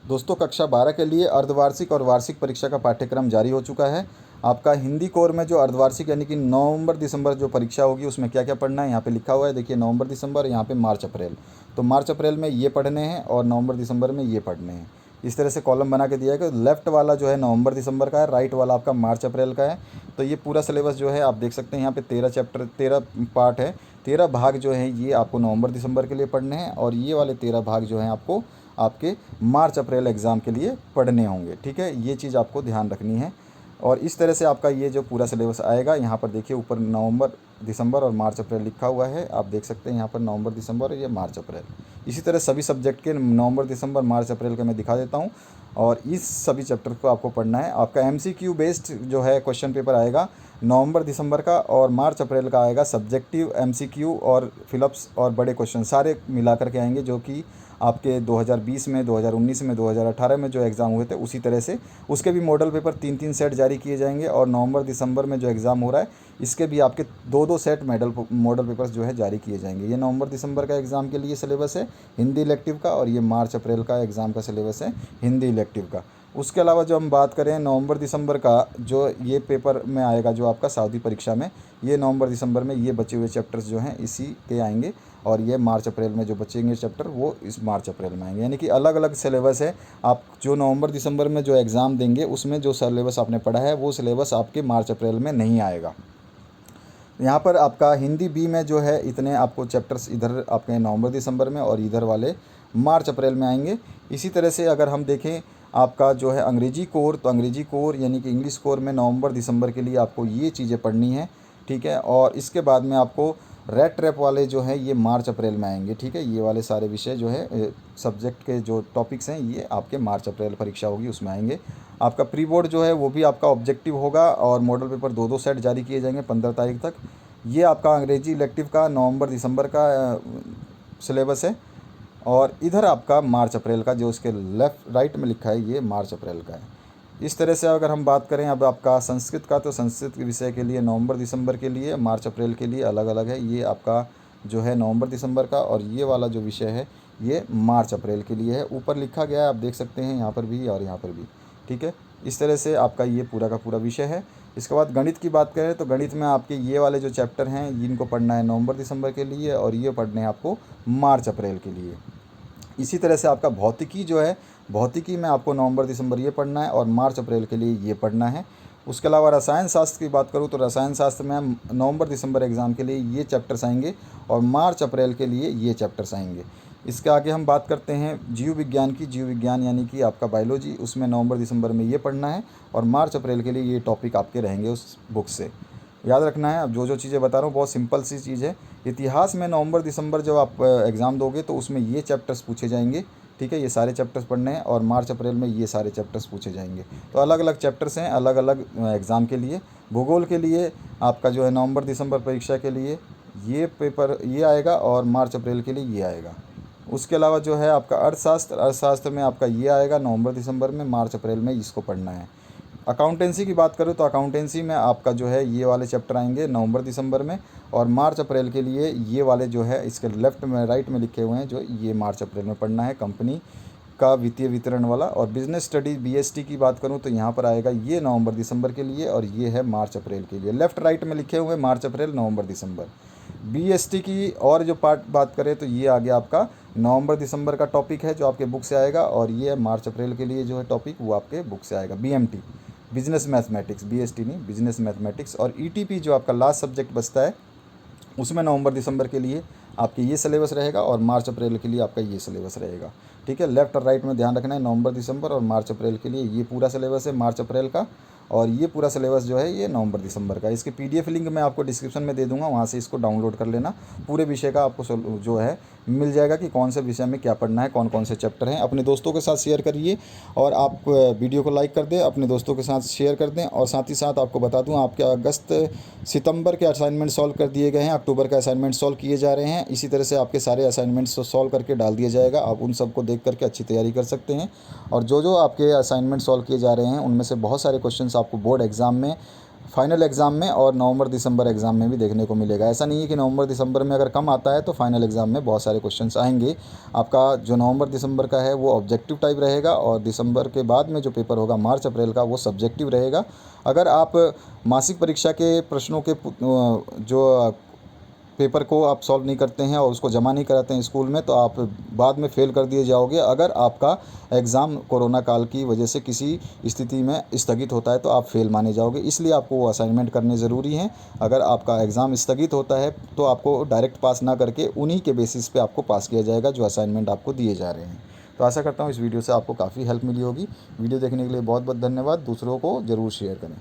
दोस्तों कक्षा 12 के लिए अर्धवार्षिक और वार्षिक परीक्षा का पाठ्यक्रम जारी हो चुका है। आपका हिंदी कोर में जो अर्धवार्षिक यानी कि नवंबर दिसंबर जो परीक्षा होगी उसमें क्या क्या पढ़ना है यहाँ पे लिखा हुआ है। देखिए नवंबर दिसंबर, यहाँ पे मार्च अप्रैल। तो मार्च अप्रैल में ये पढ़ने हैं और नवंबर दिसंबर में ये पढ़ने हैं। इस तरह से कॉलम बना के दिया है कि लेफ्ट वाला जो है नवंबर दिसंबर का है, राइट वाला आपका मार्च अप्रैल का है। तो ये पूरा सिलेबस जो है आप देख सकते हैं यहाँ पे 13 चैप्टर 13 पार्ट है। 13 भाग जो हैं ये आपको नवंबर दिसंबर के लिए पढ़ने हैं और ये वाले 13 भाग जो हैं आपको आपके मार्च अप्रैल एग्ज़ाम के लिए पढ़ने होंगे। ठीक है, ये चीज़ आपको ध्यान रखनी है। और इस तरह से आपका ये जो पूरा सिलेबस आएगा, यहाँ पर देखिए ऊपर नवंबर दिसंबर और मार्च अप्रैल लिखा हुआ है, आप देख सकते हैं यहाँ पर नवंबर दिसंबर और ये मार्च अप्रैल। इसी तरह सभी सब्जेक्ट के नवंबर दिसंबर मार्च अप्रैल का मैं दिखा देता हूँ और इस सभी चैप्टर को आपको पढ़ना है। आपका एमसीक्यू बेस्ड जो है क्वेश्चन पेपर आएगा नवंबर दिसंबर का, और मार्च अप्रैल का आएगा सब्जेक्टिव एमसीक्यू और फिलअप्स और बड़े क्वेश्चन सारे मिला करके आएंगे, जो कि आपके 2020 में, 2019 में, 2018 में जो एग्ज़ाम हुए थे उसी तरह से। उसके भी मॉडल पेपर 3-3 सेट जारी किए जाएंगे और नवंबर दिसंबर में जो एग्ज़ाम हो रहा है इसके भी आपके 2-2 सेट मॉडल पेपर्स जो है जारी किए जाएंगे। ये नवंबर दिसंबर का एग्ज़ाम के लिए सिलेबस है हिंदी इलेक्टिव का, और ये मार्च अप्रैल का एग्ज़ाम का सिलेबस है हिंदी इलेक्टिव का। उसके अलावा जो हम बात करें नवंबर दिसंबर का, जो ये पेपर में आएगा जो आपका साउदी परीक्षा में, ये नवंबर दिसंबर में ये बचे हुए चैप्टर्स जो हैं इसी के आएंगे, और ये मार्च अप्रैल में जो बचेंगे चैप्टर वो इस मार्च अप्रैल में आएंगे। यानी कि अलग अलग सिलेबस है। आप जो नवंबर दिसंबर में जो एग्ज़ाम देंगे उसमें जो सिलेबस आपने पढ़ा है वो सिलेबस आपके मार्च अप्रैल में नहीं आएगा। यहाँ पर आपका हिंदी बी में जो है इतने आपको चैप्टर्स इधर आपके नवंबर दिसंबर में और इधर वाले मार्च अप्रैल में आएंगे। इसी तरह से अगर हम देखें आपका जो है अंग्रेजी कोर, तो अंग्रेजी कोर यानी कि इंग्लिश कोर में नवंबर दिसंबर के लिए आपको ये चीज़ें पढ़नी है। ठीक है, और इसके बाद में आपको रेड ट्रैप वाले जो है ये मार्च अप्रैल में आएंगे। ठीक है, ये वाले सारे विषय जो है सब्जेक्ट के जो टॉपिक्स हैं ये आपके मार्च अप्रैल परीक्षा होगी उसमें आएंगे। आपका प्री बोर्ड जो है वो भी आपका ऑब्जेक्टिव होगा और मॉडल पेपर 2-2 सेट जारी किए जाएंगे 15 तारीख तक। ये आपका अंग्रेजी इलेक्टिव का नवंबर दिसंबर का सिलेबस है, और इधर आपका मार्च अप्रैल का जो उसके लेफ़्ट राइट में लिखा है ये मार्च अप्रैल का है। इस तरह से अगर हम बात करें अब आपका संस्कृत का, तो संस्कृत विषय के लिए नवंबर दिसंबर के लिए, मार्च अप्रैल के लिए अलग अलग है। ये आपका जो है नवंबर दिसंबर का, और ये वाला जो विषय है ये मार्च अप्रैल के लिए है। ऊपर लिखा गया है आप देख सकते हैं यहाँ पर भी और यहाँ पर भी। ठीक है, इस तरह से आपका ये पूरा का पूरा विषय है। इसके बाद गणित की बात करें तो गणित में आपके ये वाले जो चैप्टर हैं इनको पढ़ना है नवंबर दिसंबर के लिए, और ये पढ़ने हैं आपको मार्च अप्रैल के लिए। इसी तरह से आपका भौतिकी जो है, भौतिकी में आपको नवंबर दिसंबर ये पढ़ना है और मार्च अप्रैल के लिए ये पढ़ना है। उसके अलावा रसायन शास्त्र की बात करूँ तो रसायन शास्त्र में हम नवंबर दिसंबर एग्ज़ाम के लिए ये चैप्टर्स आएंगे और मार्च अप्रैल के लिए ये चैप्टर्स आएंगे। इसके आगे हम बात करते हैं जीव विज्ञान की। जीव विज्ञान यानी कि आपका बायोलॉजी, उसमें नवंबर दिसंबर में ये पढ़ना है और मार्च अप्रैल के लिए ये टॉपिक आपके रहेंगे उस बुक से। याद रखना है, अब जो जो चीज़ें बता रहा हूँ बहुत सिंपल सी चीज़ है। इतिहास में नवंबर दिसंबर जब आप एग्ज़ाम दोगे तो उसमें ये चैप्टर्स पूछे जाएंगे। ठीक है, ये सारे चैप्टर्स पढ़ने हैं, और मार्च अप्रैल में ये सारे चैप्टर्स पूछे जाएंगे। तो अलग अलग चैप्टर्स हैं अलग अलग एग्ज़ाम के लिए। भूगोल के लिए आपका जो है नवंबर दिसंबर परीक्षा के लिए ये पेपर ये आएगा और मार्च अप्रैल के लिए ये आएगा। उसके अलावा जो है आपका अर्थशास्त्र, अर्थशास्त्र में आपका ये आएगा नवंबर दिसंबर में, मार्च अप्रैल में इसको पढ़ना है। अकाउंटेंसी की बात करूँ तो अकाउंटेंसी में आपका जो है ये वाले चैप्टर आएंगे नवंबर दिसंबर में, और मार्च अप्रैल के लिए ये वाले जो है इसके लेफ़्ट में राइट में लिखे हुए हैं जो ये मार्च अप्रैल में पढ़ना है, कंपनी का वित्तीय वितरण वाला। और बिजनेस स्टडी बीएसटी की बात करूँ तो यहाँ पर आएगा ये नवंबर दिसंबर के लिए, और ये है मार्च अप्रैल के लिए। लेफ़्ट राइट में लिखे हुए मार्च अप्रैल नवंबर दिसंबर। बीएसटी की और जो पार्ट बात करें तो ये आ गया आपका नवंबर दिसंबर का टॉपिक है जो आपके बुक से आएगा, और ये मार्च अप्रैल के लिए जो है टॉपिक वो आपके बुक से आएगा। बीएमटी बिजनेस मैथमेटिक्स, बीएसटी नहीं बिजनेस मैथमेटिक्स। और ईटीपी जो आपका लास्ट सब्जेक्ट बचता है उसमें नवंबर दिसंबर के लिए आपके ये सिलेबस रहेगा और मार्च अप्रैल के लिए आपका ये सिलेबस रहेगा। ठीक है, लेफ्ट और राइट में ध्यान रखना है, नवंबर दिसंबर और मार्च अप्रैल के लिए ये पूरा सिलेबस है मार्च अप्रैल का, और ये पूरा सिलेबस जो है ये नवंबर दिसंबर का। इसके पीडीएफ लिंक मैं आपको डिस्क्रिप्शन में दे दूंगा, वहाँ से इसको डाउनलोड कर लेना। पूरे विषय का आपको जो है मिल जाएगा कि कौन से विषय में क्या पढ़ना है, कौन कौन से चैप्टर हैं। अपने दोस्तों के साथ शेयर करिए, और आप वीडियो को लाइक कर दें, अपने दोस्तों के साथ शेयर कर दें। और साथ ही साथ आपको बता दूं आपके अगस्त सितंबर के असाइनमेंट सॉल्व कर दिए गए हैं, अक्टूबर के असाइनमेंट सॉल्व किए जा रहे हैं। इसी तरह से आपके सारे असाइनमेंट्स सॉल्व करके डाल दिया जाएगा, आप उन सबको देख करके अच्छी तैयारी कर सकते हैं। और जो जो आपके असाइनमेंट सॉल्व किए जा रहे हैं उनमें से बहुत सारे क्वेश्चंस आपको बोर्ड एग्ज़ाम में फाइनल एग्ज़ाम में और नवंबर दिसंबर एग्ज़ाम में भी देखने को मिलेगा। ऐसा नहीं है कि नवंबर दिसंबर में अगर कम आता है तो फाइनल एग्ज़ाम में बहुत सारे क्वेश्चंस आएंगे। आपका जो नवंबर दिसंबर का है वो ऑब्जेक्टिव टाइप रहेगा, और दिसंबर के बाद में जो पेपर होगा मार्च अप्रैल का, वो सब्जेक्टिव रहेगा। अगर आप मासिक परीक्षा के प्रश्नों के जो पेपर को आप सॉल्व नहीं करते हैं और उसको जमा नहीं कराते हैं स्कूल में, तो आप बाद में फ़ेल कर दिए जाओगे। अगर आपका एग्ज़ाम कोरोना काल की वजह से किसी स्थिति में स्थगित होता है तो आप फ़ेल माने जाओगे, इसलिए आपको वो असाइनमेंट करने ज़रूरी हैं। अगर आपका एग्ज़ाम स्थगित होता है तो आपको डायरेक्ट पास ना करके उन्हीं के बेसिस पे आपको पास किया जाएगा जो असाइनमेंट आपको दिए जा रहे हैं। तो आशा करता हूँ इस वीडियो से आपको काफ़ी हेल्प मिली होगी। वीडियो देखने के लिए बहुत बहुत धन्यवाद। दूसरों को ज़रूर शेयर करें।